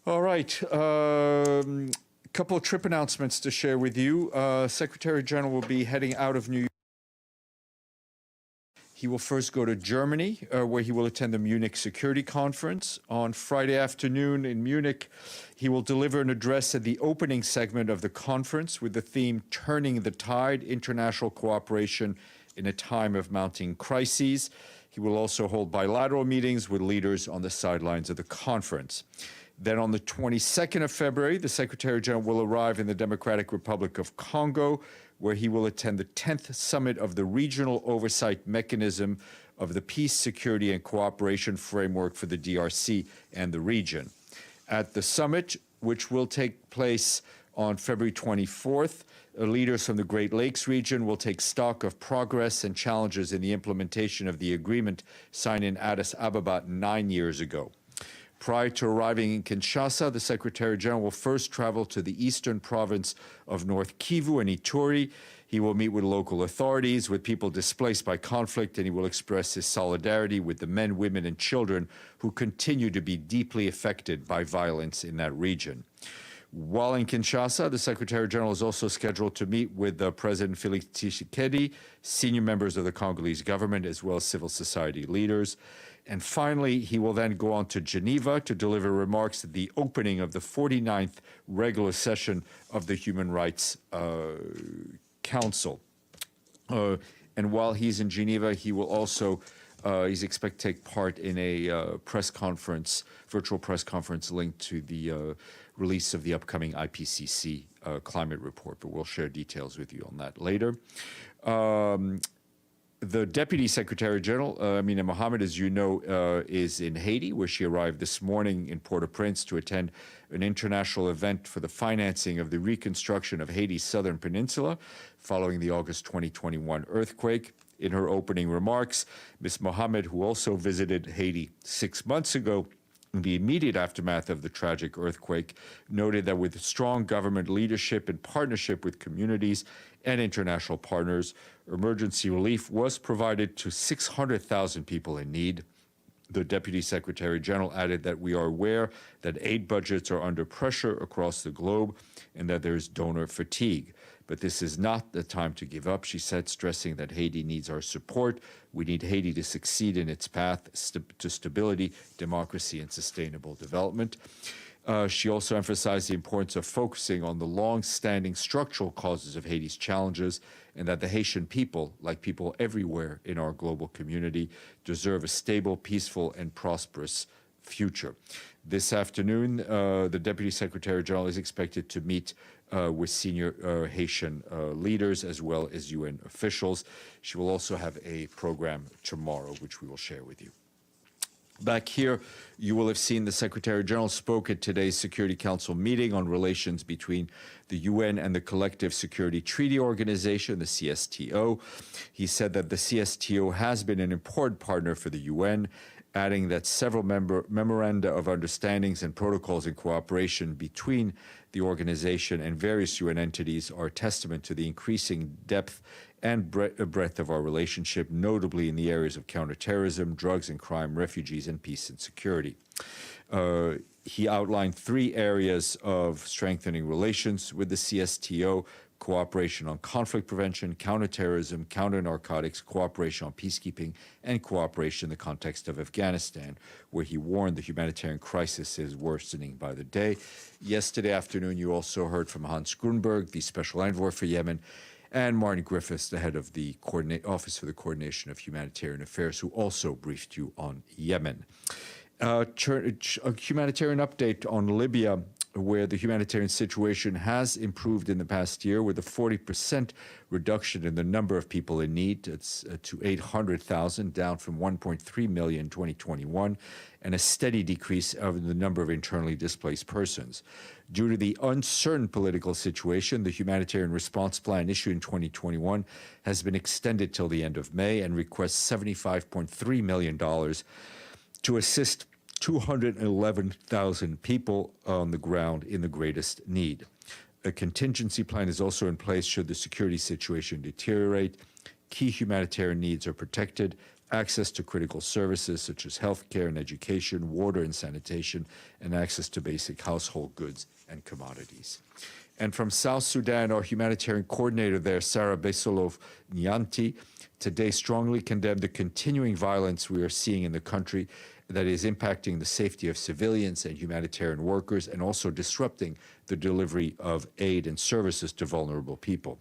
All right. Couple of trip announcements to share with you. Secretary General will be heading out of New York. He will first go to Germany, where he will attend the Munich Security Conference. On Friday afternoon in Munich, he will deliver an address at the opening segment of the conference with the theme, Turning the Tide, International Cooperation in a Time of Mounting Crises. He will also hold bilateral meetings with leaders on the sidelines of the conference. Then on the 22nd of February, the Secretary General will arrive in the Democratic Republic of Congo, where he will attend the 10th summit of the Regional Oversight Mechanism of the Peace, Security, and Cooperation Framework for the DRC and the region. At the summit, which will take place on February 24th, leaders from the Great Lakes region will take stock of progress and challenges in the implementation of the agreement signed in Addis Ababa 9 years ago. Prior to arriving in Kinshasa, the Secretary General will first travel to the eastern province of North Kivu and Ituri. He will meet with local authorities, with people displaced by conflict, and he will express his solidarity with the men, women, and children who continue to be deeply affected by violence in that region. While in Kinshasa, the Secretary General is also scheduled to meet with President Felix Tshisekedi, senior members of the Congolese government, as well as civil society leaders. And finally, he will then go on to Geneva to deliver remarks at the opening of the 49th regular session of the Human Rights Council. And while he's in Geneva, he will also, he's expected to take part in a press conference, virtual press conference linked to the release of the upcoming IPCC climate report, but we'll share details with you on that later. The Deputy Secretary General, Amina Mohammed, as you know, is in Haiti, where she arrived this morning in Port-au-Prince to attend an international event for the financing of the reconstruction of Haiti's southern peninsula following the August 2021 earthquake. In her opening remarks, Ms. Mohammed, who also visited Haiti 6 months ago, in the immediate aftermath of the tragic earthquake, noted that with strong government leadership and partnership with communities and international partners, emergency relief was provided to 600,000 people in need. The Deputy Secretary General added that we are aware that aid budgets are under pressure across the globe and that there is donor fatigue. But this is not the time to give up, she said, stressing that Haiti needs our support. We need Haiti to succeed in its path to stability, democracy, and sustainable development. She also emphasized the importance of focusing on the long-standing structural causes of Haiti's challenges and that the Haitian people, like people everywhere in our global community, deserve a stable, peaceful, and prosperous future. This afternoon, the Deputy Secretary General is expected to meet with senior Haitian leaders as well as UN officials. She will also have a program tomorrow, which we will share with you. Back here, you will have seen the Secretary General spoke at today's Security Council meeting on relations between the UN and the Collective Security Treaty Organization, the CSTO. He said that the CSTO has been an important partner for the UN, adding that several memoranda of understandings and protocols in cooperation between the organization and various UN entities are a testament to the increasing depth and breadth of our relationship, notably in the areas of counterterrorism, drugs and crime, refugees, and peace and security. He outlined 3 areas of strengthening relations with the CSTO: cooperation on conflict prevention, counterterrorism, counter-narcotics, cooperation on peacekeeping, and cooperation in the context of Afghanistan, where he warned the humanitarian crisis is worsening by the day. Yesterday afternoon, you also heard from Hans Grunberg, the Special Envoy for Yemen, and Martin Griffiths, the head of the Office for the Coordination of Humanitarian Affairs, who also briefed you on Yemen. A humanitarian update on Libya, where the humanitarian situation has improved in the past year with a 40% reduction in the number of people in need. It's to 800,000, down from 1.3 million in 2021, and a steady decrease of the number of internally displaced persons. Due to the uncertain political situation, the humanitarian response plan issued in 2021 has been extended till the end of May and requests $75.3 million to assist 211,000 people on the ground in the greatest need. A contingency plan is also in place should the security situation deteriorate. Key humanitarian needs are protected. access to critical services such as healthcare and education, water and sanitation, and access to basic household goods and commodities. And from South Sudan, our humanitarian coordinator there, Sarah Besolov-Nyanti, today strongly condemned the continuing violence we are seeing in the country that is impacting the safety of civilians and humanitarian workers and also disrupting the delivery of aid and services to vulnerable people.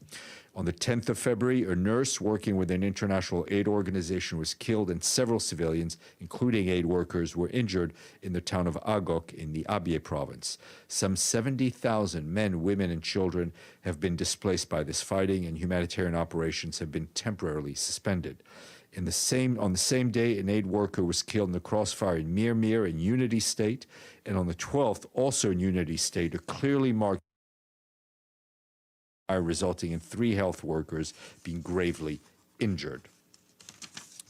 On the 10th of February, a nurse working with an international aid organization was killed and several civilians, including aid workers, were injured in the town of Agok in the Abyei province. Some 70,000 men, women, and children have been displaced by this fighting, and humanitarian operations have been temporarily suspended. On the same day, an aid worker was killed in the crossfire in Myanmar in Unity State, and on the 12th, also in Unity State, a clearly marked fire resulting in 3 health workers being gravely injured.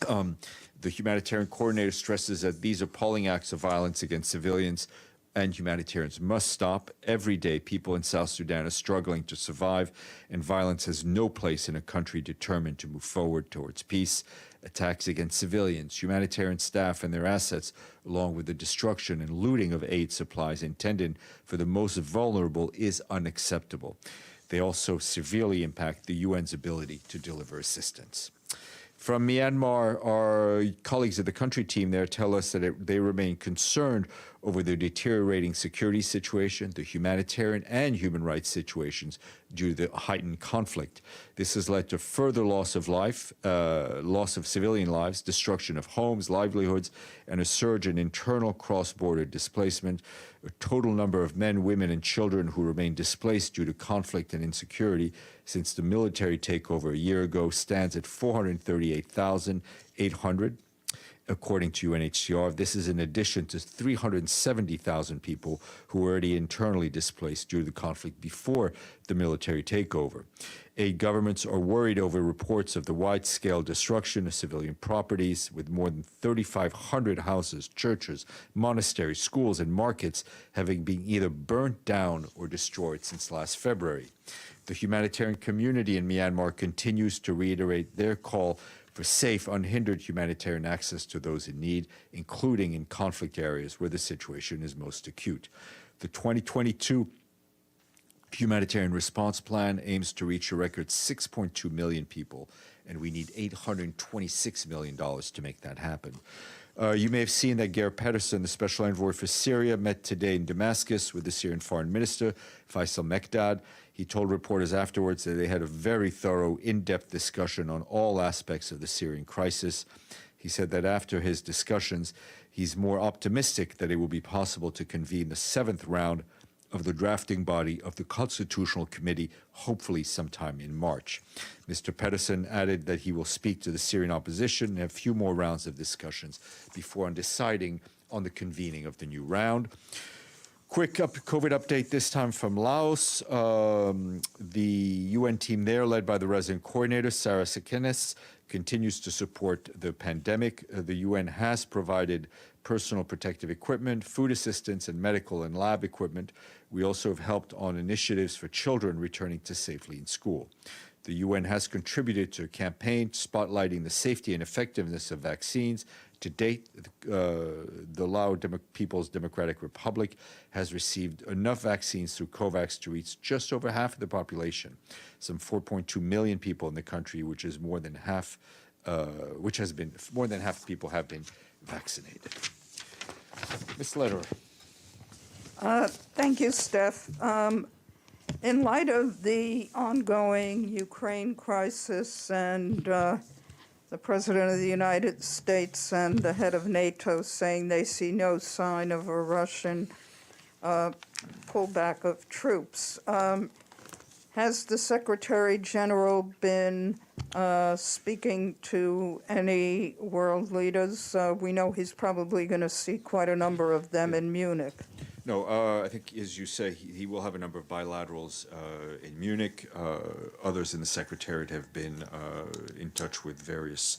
The humanitarian coordinator stresses that these appalling acts of violence against civilians and humanitarians must stop. Every day, people in South Sudan are struggling to survive, and violence has no place in a country determined to move forward towards peace. Attacks against civilians, humanitarian staff, and their assets, along with the destruction and looting of aid supplies intended for the most vulnerable, is unacceptable. They also severely impact the UN's ability to deliver assistance. From Myanmar, our colleagues at the country team there tell us that they remain concerned over the deteriorating security situation, the humanitarian and human rights situations due to the heightened conflict. This has led to further loss of life, loss of civilian lives, destruction of homes, livelihoods, and a surge in internal cross-border displacement. A total number of men, women, and children who remain displaced due to conflict and insecurity since the military takeover a year ago stands at 438,800. According to UNHCR, this is in addition to 370,000 people who were already internally displaced due to the conflict before the military takeover. Aid governments are worried over reports of the wide-scale destruction of civilian properties, with more than 3,500 houses, churches, monasteries, schools, and markets having been either burnt down or destroyed since last February. The humanitarian community in Myanmar continues to reiterate their call for safe, unhindered humanitarian access to those in need, including in conflict areas where the situation is most acute. The 2022 Humanitarian Response Plan aims to reach a record 6.2 million people, and we need $826 million to make that happen. You may have seen that Geir Pedersen, the Special Envoy for Syria, met today in Damascus with the Syrian Foreign Minister, Faisal Mekdad. He told reporters afterwards that they had a very thorough, in-depth discussion on all aspects of the Syrian crisis. He said that after his discussions, he's more optimistic that it will be possible to convene the 7th round of the drafting body of the Constitutional Committee, hopefully sometime in March. Mr. Pedersen added that he will speak to the Syrian opposition and have a few more rounds of discussions before deciding on the convening of the new round. Quick COVID update, this time from Laos. The UN team there, led by the resident coordinator, Sarah Sekenes, continues to support the pandemic. The UN has provided personal protective equipment, food assistance, and medical and lab equipment. We also have helped on initiatives for children returning to safely in school. The UN has contributed to a campaign spotlighting the safety and effectiveness of vaccines. To date, the Lao People's Democratic Republic has received enough vaccines through COVAX to reach just over half of the population, some 4.2 million people in the country, which is more than half, more than half people have been vaccinated. Ms. Lederer. Thank you, Steph. In light of the ongoing Ukraine crisis and the President of the United States and the head of NATO saying they see no sign of a Russian pullback of troops, has the Secretary General been speaking to any world leaders? We know he's probably going to see quite a number of them in Munich. No, I think, as you say, he will have a number of bilaterals in Munich. Others in the Secretariat have been in touch with various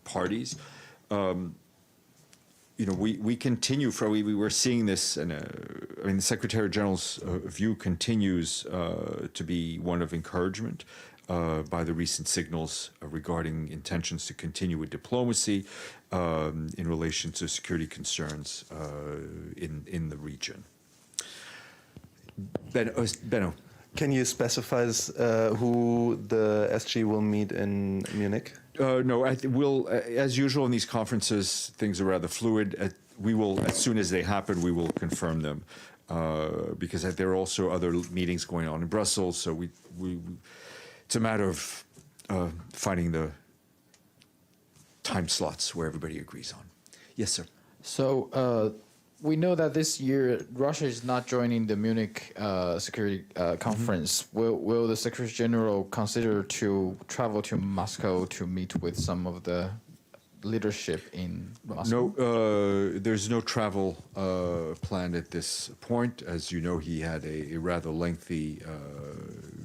parties. You know, we continue, we were seeing this, and I mean, the Secretary General's view continues to be one of encouragement. by the recent signals regarding intentions to continue with diplomacy in relation to security concerns in the region. Benno. Can you specify who the SG will meet in Munich? No, we'll, as usual in these conferences, things are rather fluid. We will, as soon as they happen, we will confirm them because there are also other meetings going on in Brussels. So it's a matter of finding the time slots where everybody agrees on. Yes, sir. So we know that this year Russia is not joining the Munich Security Conference. Will the Secretary General consider to travel to Moscow to meet with some of the leadership in Moscow? No, there's no travel planned at this point. As you know, he had a rather lengthy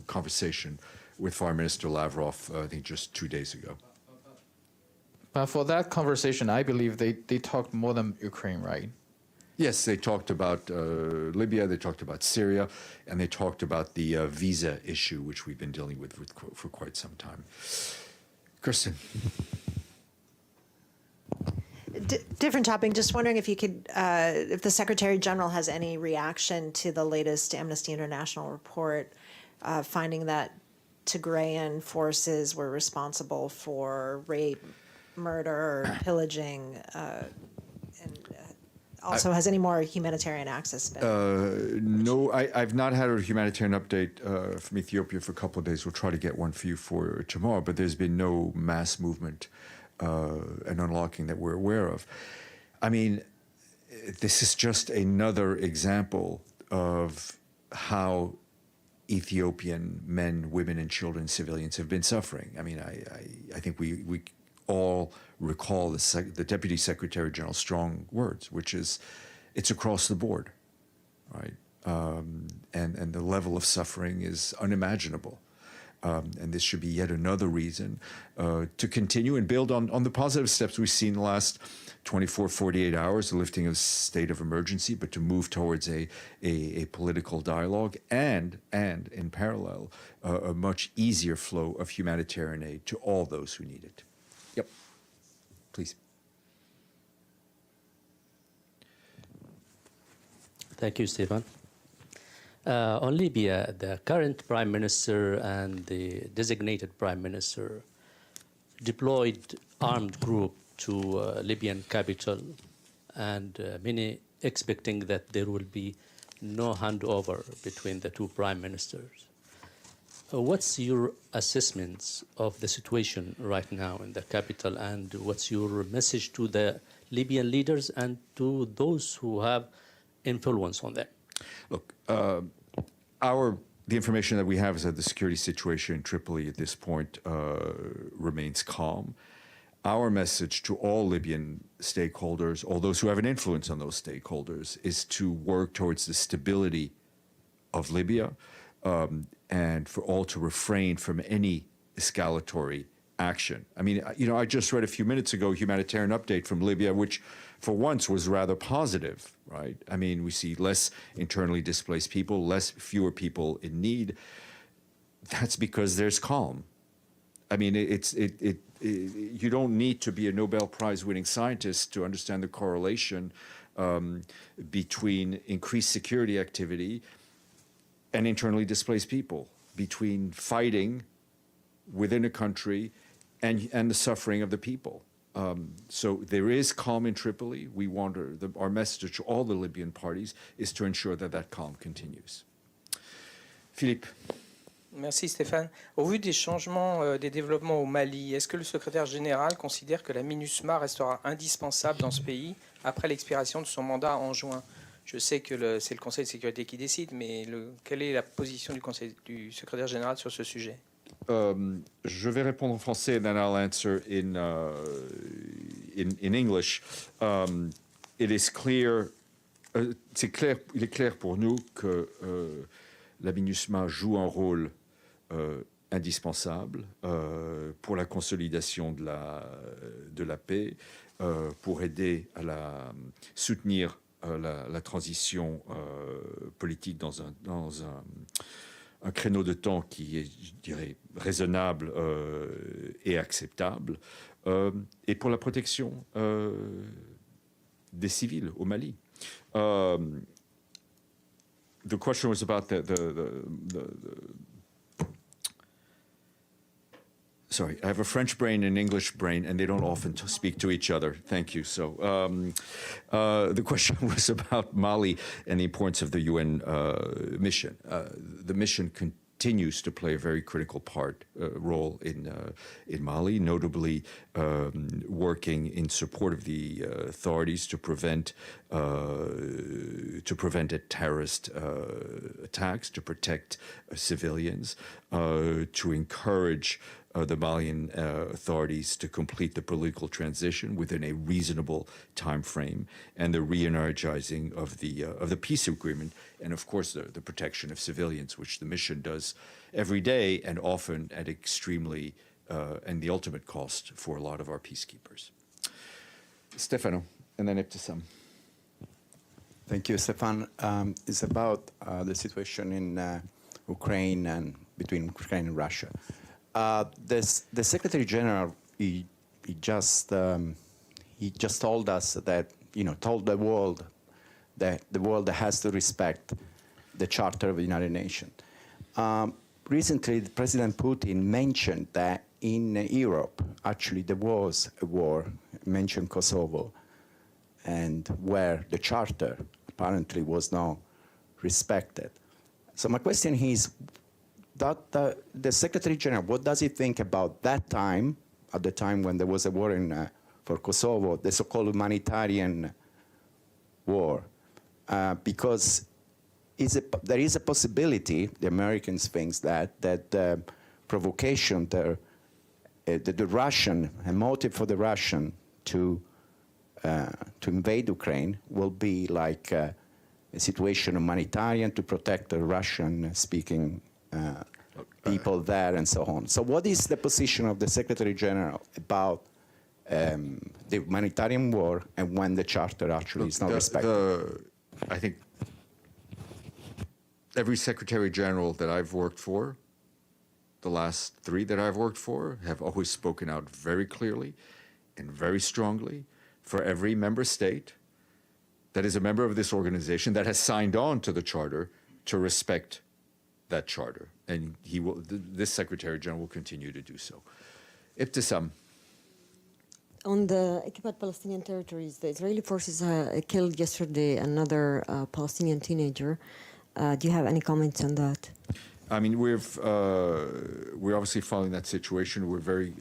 conversation with Foreign Minister Lavrov, I think just 2 days ago. But for that conversation, I believe they talked more than Ukraine, right? Yes, they talked about Libya, they talked about Syria, and they talked about the visa issue, which we've been dealing with for quite some time. Kirsten. Different topic. Just wondering if you could, if the Secretary General has any reaction to the latest Amnesty International report finding that Tigrayan forces were responsible for rape, murder, pillaging, and also has any more humanitarian access been? No, I've not had a humanitarian update from Ethiopia for a couple of days. We'll try to get one for you for tomorrow, but there's been no mass movement and unlocking that we're aware of. I mean, this is just another example of how Ethiopian men, women, and children, civilians have been suffering. I mean, I think we all recall the Deputy Secretary General's strong words, which is, it's across the board, right? And the level of suffering is unimaginable. And this should be yet another reason to continue and build on the positive steps we've seen in the last 24, 48 hours, the lifting of state of emergency, but to move towards a political dialogue and in parallel, a much easier flow of humanitarian aid to all those who need it. Yep, please. Thank you, Stephen. On Libya, the current Prime Minister and the designated Prime Minister deployed armed group to Libyan capital, and many expecting that there will be no handover between the two Prime Ministers. What's your assessments of the situation right now in the capital, and what's your message to the Libyan leaders and to those who have influence on them? Look, the information that we have is that the security situation in Tripoli at this point remains calm. Our message to all Libyan stakeholders, all those who have an influence on those stakeholders, is to work towards the stability of Libya and for all to refrain from any escalatory action. I mean, you know, I just read a few minutes ago a humanitarian update from Libya, which for once was rather positive, right? I mean, we see less internally displaced people, fewer people in need. That's because there's calm. I mean, you don't need to be a Nobel Prize winning scientist to understand the correlation between increased security activity and internally displaced people, between fighting within a country and the suffering of the people. So there is calm in Tripoli. We want our message to all the Libyan parties is to ensure that calm continues. Philippe. Merci Stéphane. Au vu des changements, des développements au Mali, est-ce que le secrétaire général considère que la MINUSMA restera indispensable dans ce pays après l'expiration de son mandat en juin? Je sais que c'est le Conseil de sécurité qui décide, mais quelle est la position du secrétaire général sur ce sujet? Je vais répondre en français, and then I'll answer in English. It is clear, il est clair pour nous que la MINUSMA joue un rôle indispensable pour la consolidation de la paix, pour aider à soutenir la transition politique dans un créneau de temps qui est, je dirais, raisonnable et acceptable, et pour la protection des civils au Mali. The question was about sorry, I have a French brain and an English brain, and they don't often speak to each other. Thank you. So the question was about Mali and the importance of the UN mission. The mission continues to play a very critical role in Mali, notably working in support of the authorities to prevent terrorist attacks, to protect civilians, to encourage the Malian authorities to complete the political transition within a reasonable time frame, and the re-energizing of the peace agreement, and of course the protection of civilians, which the mission does every day and often at extremely and the ultimate cost for a lot of our peacekeepers. Stefano, and then Ibtisam. Thank you, Stefan. It's about the situation in Ukraine and between Ukraine and Russia. The Secretary General he just told us that told the world that the world has to respect the Charter of the United Nations. Recently, President Putin mentioned that in Europe, actually, there was a war, mentioned Kosovo, and where the Charter apparently was not respected. So my question is, that the Secretary General, what does he think about that time, at the time when there was a war for Kosovo, the so-called humanitarian war? Because there is a possibility, the Americans think that provocation, the Russian, a motive for the Russian to invade Ukraine will be like a situation humanitarian to protect the Russian-speaking people there and so on. So what is the position of the Secretary General about the humanitarian war and when the Charter actually is not respected? I think every Secretary General that I've worked for, the last 3 that I've worked for, have always spoken out very clearly and very strongly for every member state that is a member of this organization that has signed on to the Charter to respect that Charter. And this Secretary General will continue to do so. Ibtisam. On the occupied Palestinian territories, the Israeli forces killed yesterday another Palestinian teenager. Do you have any comments on that? I mean, we're obviously following that situation. We're very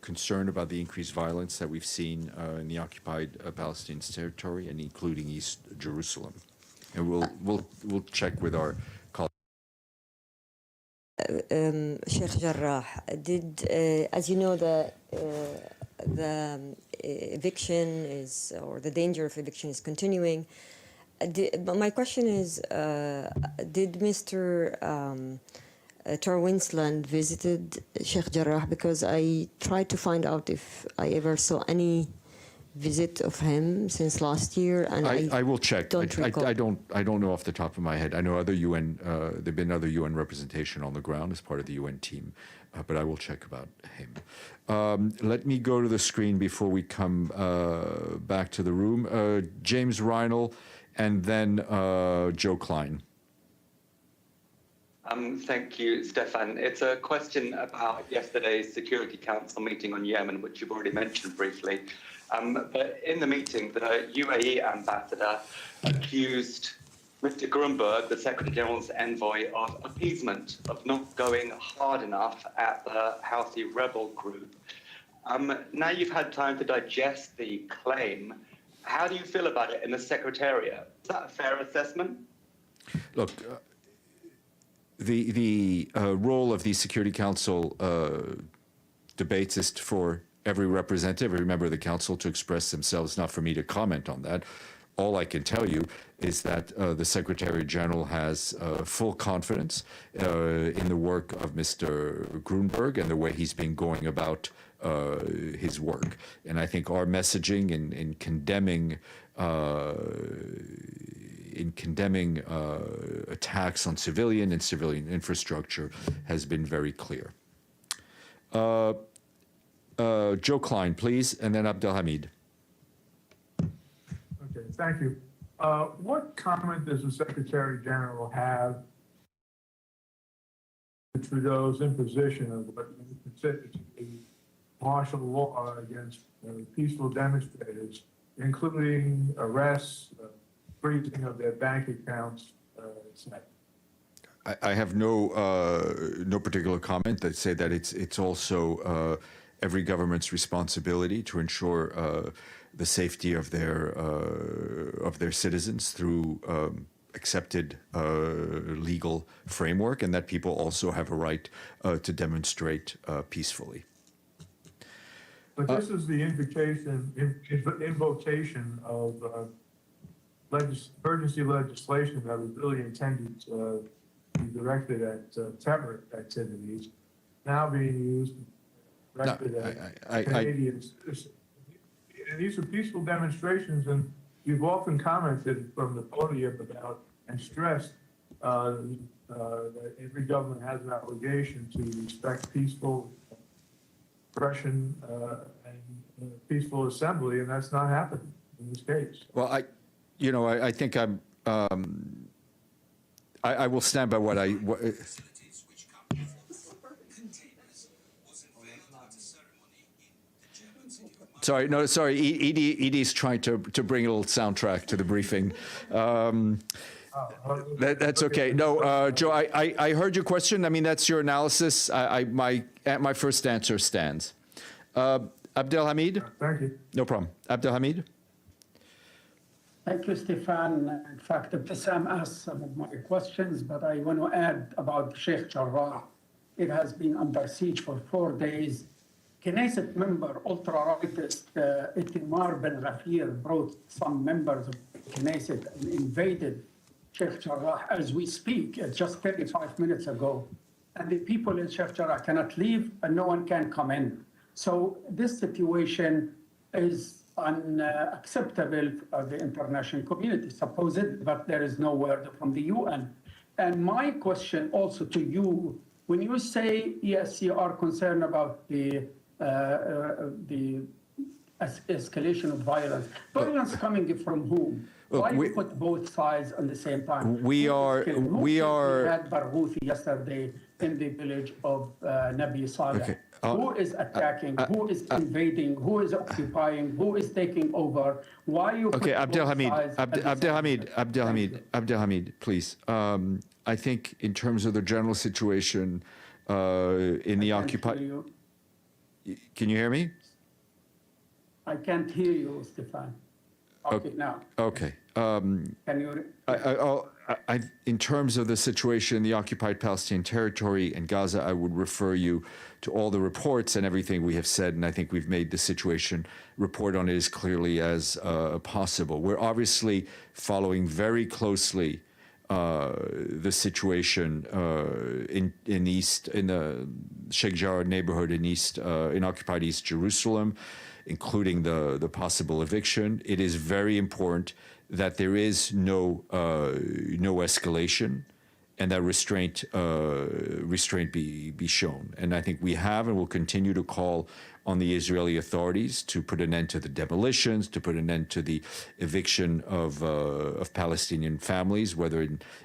concerned about the increased violence that we've seen in the occupied Palestinian territory, and including East Jerusalem. And we'll check with our colleagues. Sheikh Jarrah, as you know, the eviction is, or the danger of eviction is continuing. But my question is, did Mr. Winsland visited Sheikh Jarrah? Because I tried to find out if I ever saw any visit of him since last year, and I will check. Don't recall. I don't know off the top of my head. I know other UN. There've been other UN representation on the ground as part of the UN team, but I will check about him. Let me go to the screen before we come back to the room. James Reinl, and then Joe Klein. Thank you, Stefan. It's a question about yesterday's Security Council meeting on Yemen, which you've already mentioned briefly. But in the meeting, the UAE ambassador accused Mr. Grunberg, the Secretary General's envoy, of appeasement, of not going hard enough at the Houthi rebel group. Now you've had time to digest the claim. How do you feel about it in the Secretariat? Is that a fair assessment? Look, the role of the Security Council debates is for every representative, every member of the Council to express themselves, not for me to comment on that. All I can tell you is that the Secretary General has full confidence in the work of Mr. Grunberg and the way he's been going about his work. And I think our messaging in condemning in condemning attacks on civilian and civilian infrastructure has been very clear. Joe Klein, please, and then Abdelhamid. Okay, thank you. What comment does the Secretary General have to Trudeau's imposition of what he considers to be martial law against peaceful demonstrators, including arrests, freezing of their bank accounts, etc.? I have no particular comment. I'd say that it's also every government's responsibility to ensure the safety of their citizens through accepted legal framework, and that people also have a right to demonstrate peacefully. But this is the invocation of emergency legislation that was really intended to be directed at terror activities, now being used directed at Canadians. And these are peaceful demonstrations, and you've often commented from the podium about and stressed that every government has an obligation to respect peaceful expression and peaceful assembly, and that's not happening in this case. Well, I think I will stand by what I. Sorry, no, sorry. Edie's trying to bring a little soundtrack to the briefing. That's okay. No, Joe, I heard your question. I mean, that's your analysis. My first answer stands. Abdelhamid? Thank you. No problem. Abdelhamid? Thank you, Stefan. In fact, Sam asked some of my questions, but I want to add about Sheikh Jarrah. It has been under siege for 4 days. Knesset member, ultra-rightist Itamar Ben Rafir brought some members of Knesset and invaded Sheikh Jarrah as we speak, just 35 minutes ago. And the people in Sheikh Jarrah cannot leave and no one can come in. So this situation is unacceptable for the international community, supposedly, but there is no word from the UN. And my question also to you, when you say, yes, you are concerned about the escalation of violence, violence coming from whom? Why you put both sides on the same time? We had Barghouthi yesterday in the village of Nabi Saleh. Okay. Who is attacking? Who is invading? Who is occupying? Who is taking over? Why you? Okay, Abdelhamid, Abdelhamid, please. I think in terms of the general situation in the occupied. Can you hear me? I can't hear you, Stefan. Okay, now. Okay. Can you? In terms of the situation in the occupied Palestinian territory and Gaza, I would refer you to all the reports and everything we have said, and I think we've made the situation report on it as clearly as possible. We're obviously following very closely the situation in the Sheikh Jarrah neighborhood in occupied East Jerusalem, including the possible eviction. It is very important that there is no escalation, and that restraint be shown. And I think we have and will continue to call on the Israeli authorities to put an end to the demolitions, to put an end to the eviction of Palestinian families, whether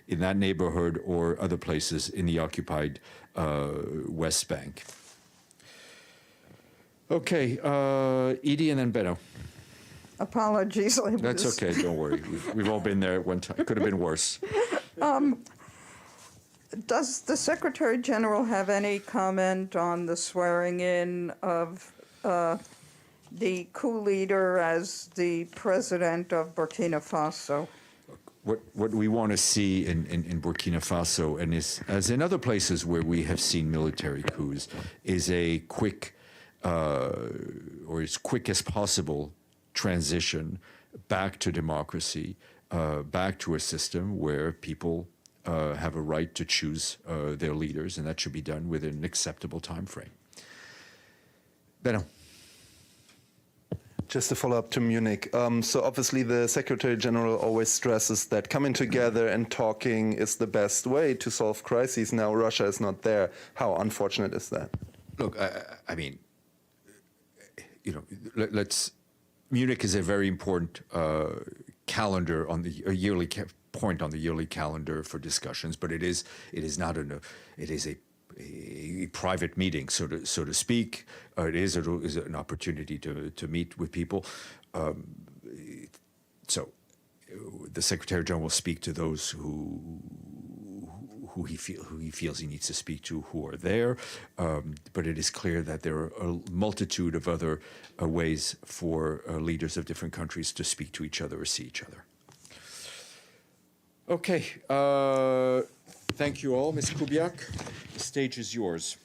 in that neighborhood or other places in the occupied West Bank. Okay, Edie and then Benno. Apologies. That's okay, don't worry. We've all been there at one time. It could have been worse. Does the Secretary General have any comment on the swearing in of the coup leader as the president of Burkina Faso? What we want to see in Burkina Faso, and as in other places where we have seen military coups, is a quick or as quick as possible transition back to democracy, back to a system where people have a right to choose their leaders, and that should be done within an acceptable time frame. Benno. Just to follow up to Munich. So obviously the Secretary General always stresses that coming together and talking is the best way to solve crises. Now Russia is not there. How unfortunate is that? Look, I mean, you know, let's. Munich is a very important calendar on the yearly point on the yearly calendar for discussions, but it is not it is a private meeting, so to speak. It is an opportunity to meet with people. So the Secretary General will speak to those who he feels he needs to speak to, who are there. But it is clear that there are a multitude of other ways for leaders of different countries to speak to each other or see each other. Okay. Thank you all. Ms. Kubiak, the stage is yours.